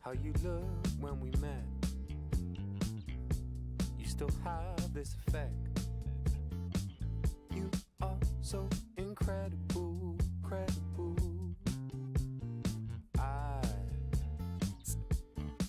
How you looked when we met. You still have this effect. You are so incredible, credible. I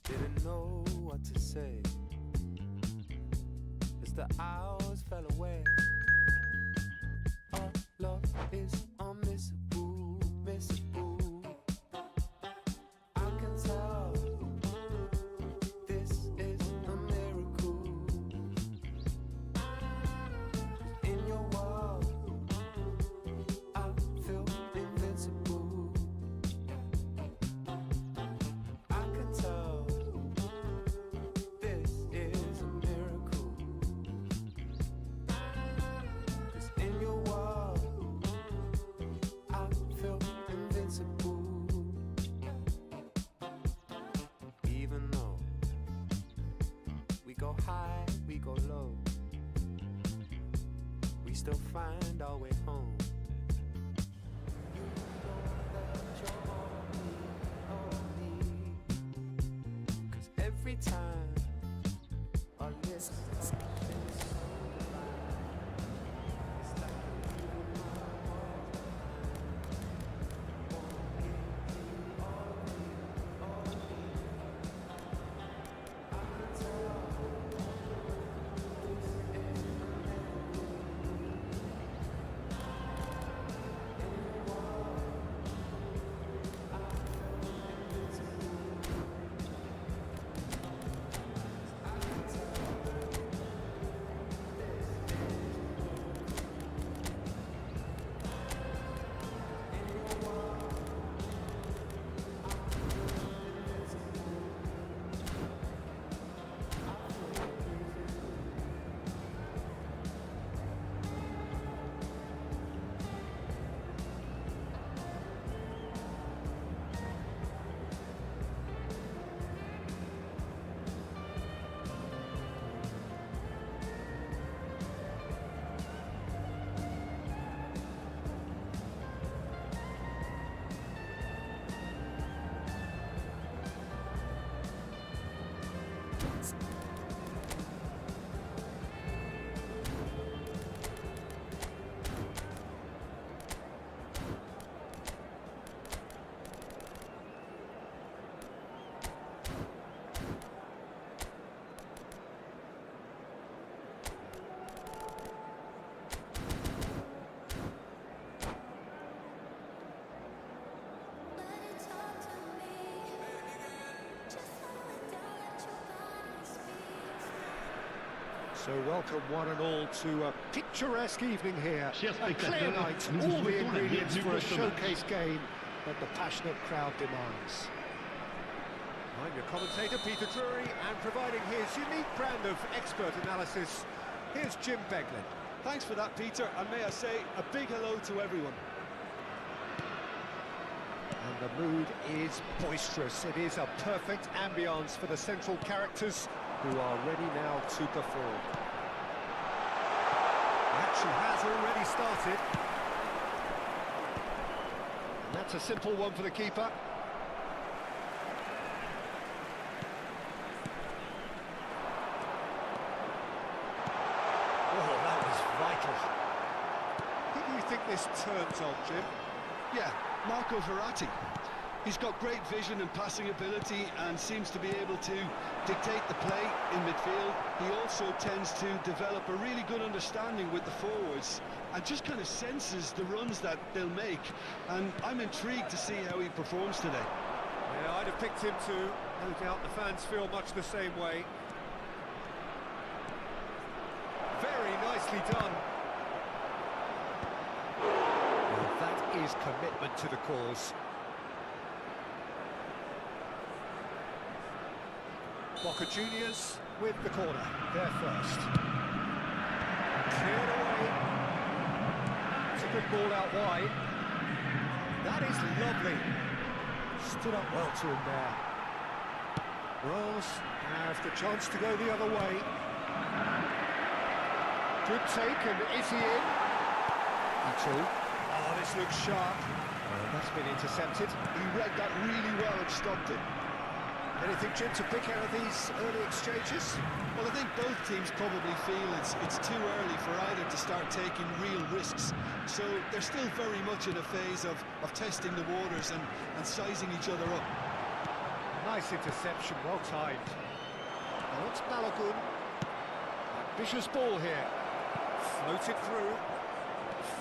didn't know what to say as the hours fell away. Our love is unmissable, missable. I can tell this is a miracle. In your world, I feel invincible. I can tell this is a miracle. 'Cause in your world, I feel invincible. Even though we go high, we go low, we still find our way home. You know that you're on me, 'cause every time our lips are finished, it's like you and my world. Won't give you all of me, all of me. I can tell this is a miracle. In your world, I feel invincible. I can tell this is a in your world, I feel invincible. So welcome one and all to a picturesque evening here. Chers A clear spectateurs, night, nous all vous the souhaitons la ingredients bienvenue for a pour ce match. showcase game that the passionate crowd demands. I'm your commentator, Peter Drury, and providing his unique brand of expert analysis, here's Jim Beglin. Thanks for that, Peter, and may I say a big hello to everyone. And the mood is boisterous. It is a perfect ambience for the central characters who are ready now to perform. The action has already started. And that's a simple one for the keeper. Oh, that was vital. Who do you think this turns on, Jim? Yeah, Marco Verratti. He's got great vision and passing ability and seems to be able to dictate the play in midfield. He also tends to develop a really good understanding with the forwards and just kind of senses the runs that they'll make. And I'm intrigued to see how he performs today. Yeah, I'd have picked him too. No doubt the fans feel much the same way. Very nicely done. Well, that is commitment to the cause. БокаХуніорс with the corner, there first. Cleared away. It's a good ball out wide. That is lovely. Stood up well to him there. Rose have the chance to go the other way. Good take, and is he in? E2. Oh, this looks sharp. That's been intercepted. He read that really well and stopped it. Anything, Jim, to pick out of these early exchanges? Well, I think both teams probably feel it's too early for either to start taking real risks. So they're still very much in a phase of testing the waters and sizing each other up. Nice interception, well timed. Now it's Balogun. Ambitious ball here. Floated through.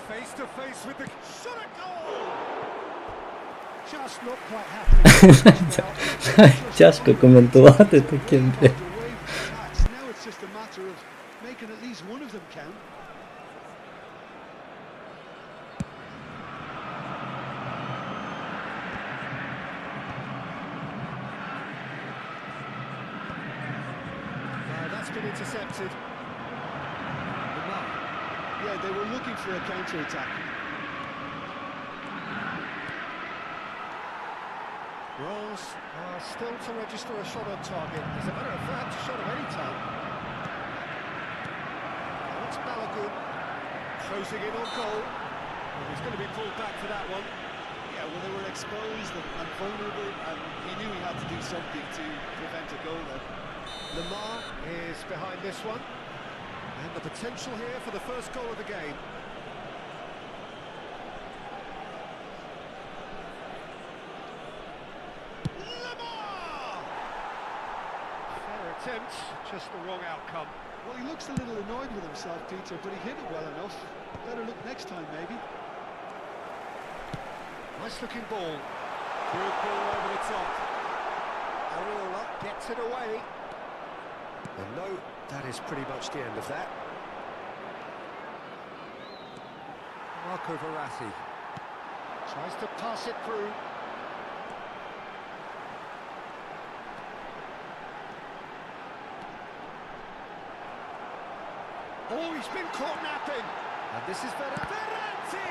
Face to face with the shot at goal! Just not quite happening. Тяжко коментувати таким. Now it's just a matter of making at least one of them count. That's been intercepted. Yeah, they were looking for a counter-attack. Rolls are still to register a shot on target. As a matter of fact, a shot of any type. Now it's Balogun closing in on goal. Well, he's going to be pulled back for that one. Yeah, well, they were exposed and vulnerable, and he knew he had to do something to prevent a goal then. Lamar is behind this one. And the potential here for the first goal of the game. Lamar! Fair attempt, just the wrong outcome. Well, he looks a little annoyed with himself, Peter, but he hit it well enough. Better look next time, maybe. Nice looking ball. Good ball over the top. Areola gets it away. And no, that is pretty much the end of that. Marco Verratti tries to pass it through. Oh, he's been caught napping. And this is Verratti!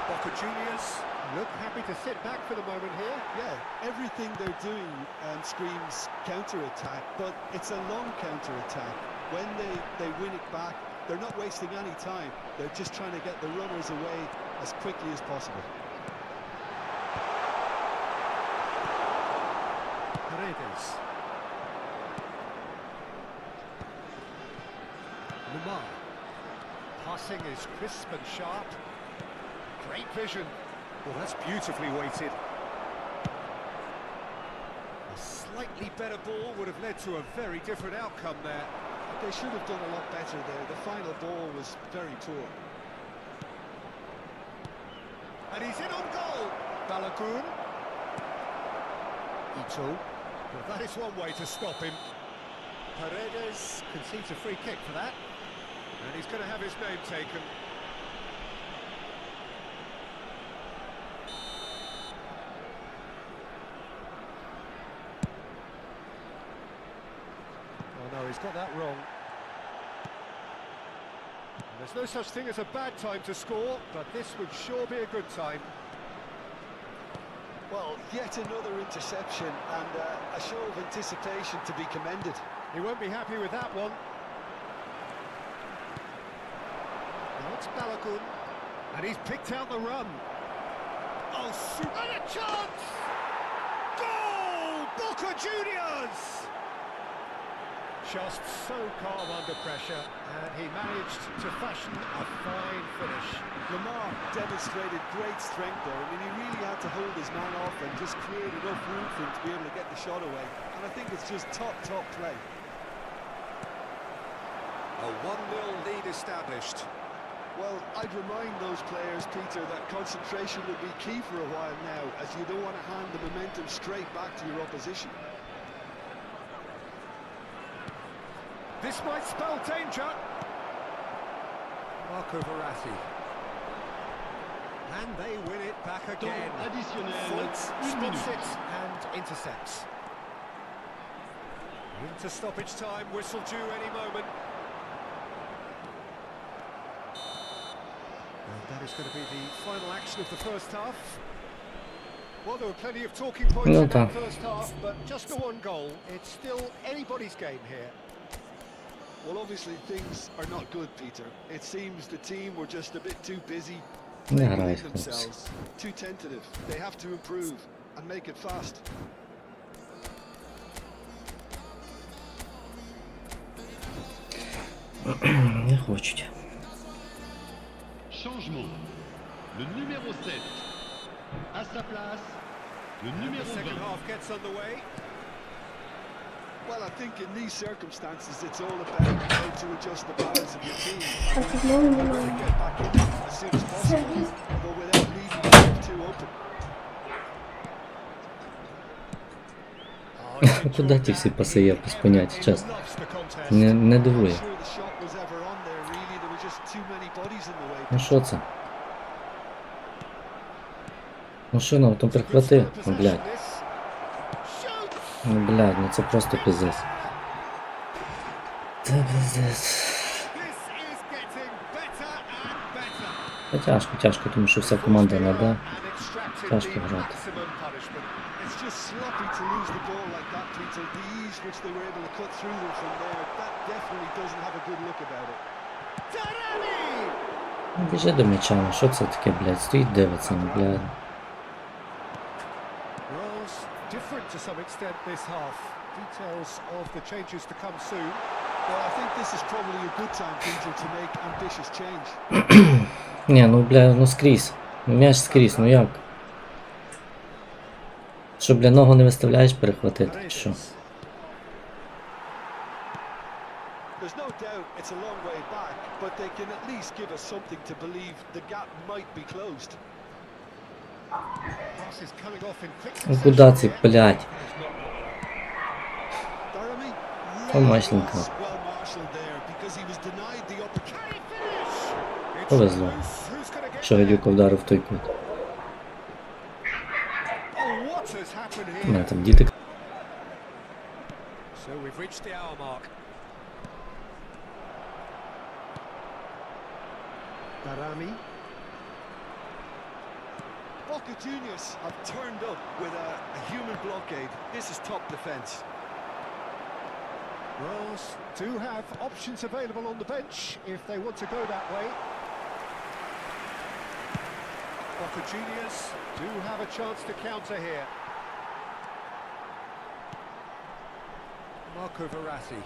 БокаХуніорс look happy to sit back for the moment here. Yeah, everything they're doing screams counter-attack, but it's a long counter-attack. When they win it back, they're not wasting any time. They're just trying to get the runners away as quickly as possible. Paredes. Lamar. Passing is crisp and sharp. Great vision. Well, that's beautifully weighted. A slightly better ball would have led to a very different outcome there. They should have done a lot better there. The final ball was very poor. And he's in on goal. Balogun. E2. Well, that is one way to stop him. Paredes concedes a free kick for that. And he's going to have his name taken. Oh no, he's got that wrong. And there's no such thing as a bad time to score, but this would sure be a good time. Well, yet another interception and a show of anticipation to be commended. He won't be happy with that one. Now it's Balogun, and he's picked out the run. Oh, super! And a chance! Goal! Boca Juniors! Just so calm under pressure, and he managed to fashion a fine finish. Lamar demonstrated great strength there. I mean, he really had to hold his man off and just create enough room for him to be able to get the shot away. And I think it's just top play. A 1-0 lead established. Well, I'd remind those players, Peter, that concentration will be key for a while now, as you don't want to hand the momentum straight back to your opposition. This might spell danger. Marco Verratti. And they win it back again. Foyt spots it and intercepts. Into stoppage time, whistle due any moment. And that is going to be the final action of the first half. Well, there were plenty of talking points in that first half, but just the one goal. It's still anybody's game here. Well, obviously things are not good, Peter. It seems the team were just a bit too busy Не playing грай, themselves, too tentative. They have to improve and make it fast. Не хочуть. Changement. Le numéro 7. À sa place, le numéro The second 20. half gets underway. Well, I think in these circumstances, it's all about how to adjust the balance of your team. Get back in as soon as possible, but without leaving yourself too open. Куди ті всі паси є, без поняття, чесно. Не дивує. Ну що це? Ну що нам там прихвати? Ну, блядь. Ну, блядь, ну це просто пиздец. Це пиздец. Тяжко, тому що вся команда на Б. Тяжко грати. Біжи до м'яча, ну що це таке, блядь, стоїть дивиться, ну, блядь. Different to some extent this half. Details of the changes to come soon. Well, I think this is probably a good time, Peter, to make ambitious change. Ні, ну, бля, ну скрізь. Ну, м'яч скрізь, ну як? Що, бля, ногу не виставляєш перехватити, чи що? There's no doubt it's a long way back, but they can at least give us something to believe the gap might be closed. Pass is coming off in quick Ну succession куди ці, here. блядь? Daramy Помашленько. well marshaled there because he was denied the opportunity. It's Повезло. loose. Who's gonna get Що there? Гадюка вдарив в той кут. Oh, what has happened У мене here? там діти. So we've reached the hour mark. Daramy. Boca Juniors have turned up with a human blockade. This is top defence. Rose do have options available on the bench if they want to go that way. Boca Juniors do have a chance to counter here. Marco Verratti.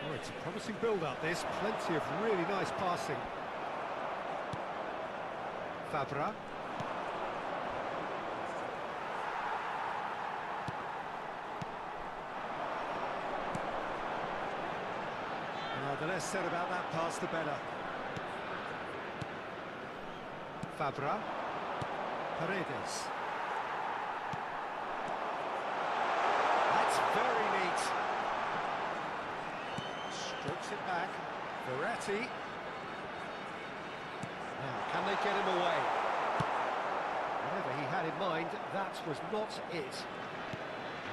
Oh, it's a promising build-up this. Plenty of really nice passing. Fabra. The less said about that pass, the better. Fabra. Paredes. That's very neat. Strokes it back. Verratti. Now, can they get him away? Whatever he had in mind, that was not it.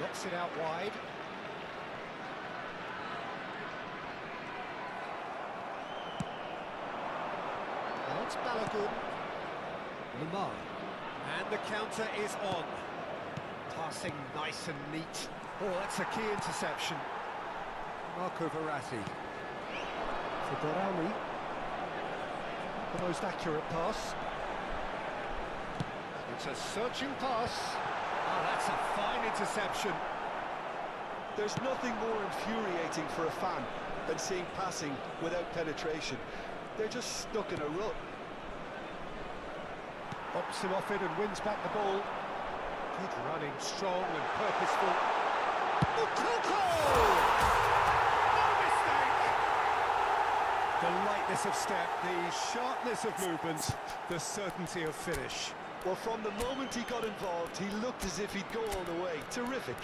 Knocks it out wide. Now it's Balogun. Lamar. And the counter is on. Passing nice and neat. Oh, that's a key interception. Marco Verratti. For Berami. The most accurate pass. It's a searching pass. Oh, that's a fine interception. There's nothing more infuriating for a fan than seeing passing without penetration. They're just stuck in a rut. Hops him off it and wins back the ball. Good running, strong and purposeful. Mukoko! No mistake! The lightness of step, the sharpness of movement, the certainty of finish. Well, from the moment he got involved, he looked as if he'd go all the way. Terrific.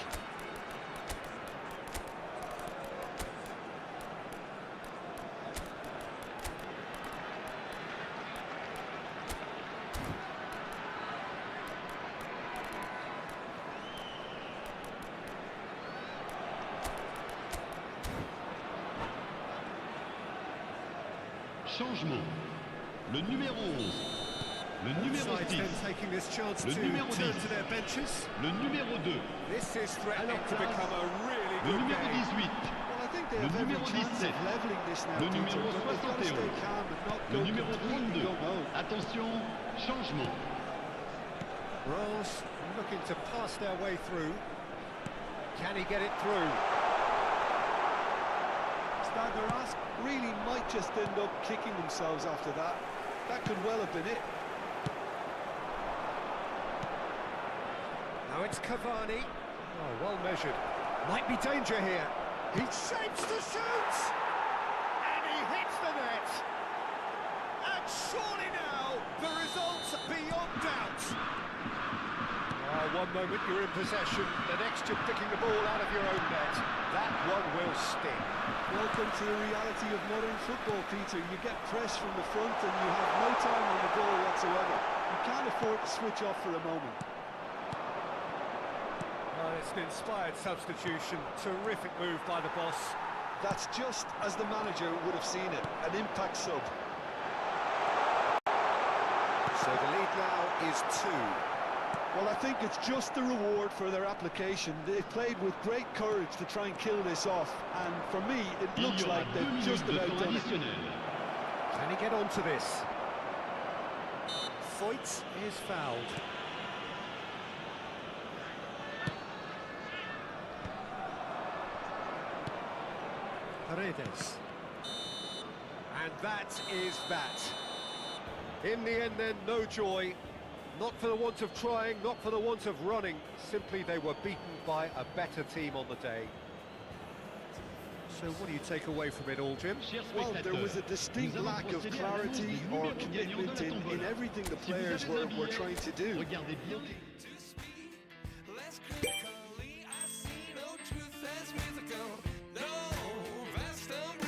Changement. Le numéro 11. Le numéro 6. Taking this chance Le to numéro turn 10. to their benches. Le numéro 2. This is threatening to become a really Le good numéro game. 18. Well, I think they Le have every numéro chance 17. of leveling this now, Le Peter, numéro but they've got to 71. stay calm and not Le go numéro completely 32. gung-ho. Attention, changement. Rolls looking to pass their way through. Can he get it through? Staggeras really might just end up kicking themselves after that. That could well have been it. Now it's Cavani. Oh, well measured. Might be danger here. He shapes to shoot! And he hits the net! And surely now, the result's beyond doubt. One moment you're in possession, the next you're picking the ball out of your own net. That one will sting. Welcome to the reality of modern football, Peter. You get pressed from the front and you have no time on the ball whatsoever. You can't afford to switch off for a moment. Well, it's an inspired substitution. Terrific move by the boss. That's just as the manager would have seen it, an impact sub. So the lead now is 2. Well, I think it's just the reward for their application. They played with great courage to try and kill this off, and for me, it Il looks y aura like 2 they've minutes just de about temps done it. additionnel. Can he get onto this? Foyt is fouled. Paredes. And that is that. In the end then, no joy. Not for the want of trying, not for the want of running. Simply they were beaten by a better team on the day. So what do you take away from it all, Jim? Chers Well, there was a spectateurs, distinct nous allons lack of procéder à l'annonce clarity des or numéros gagnants de commitment la in tombola. everything the Si vous players avez un were billet, trying to do. regardez bien.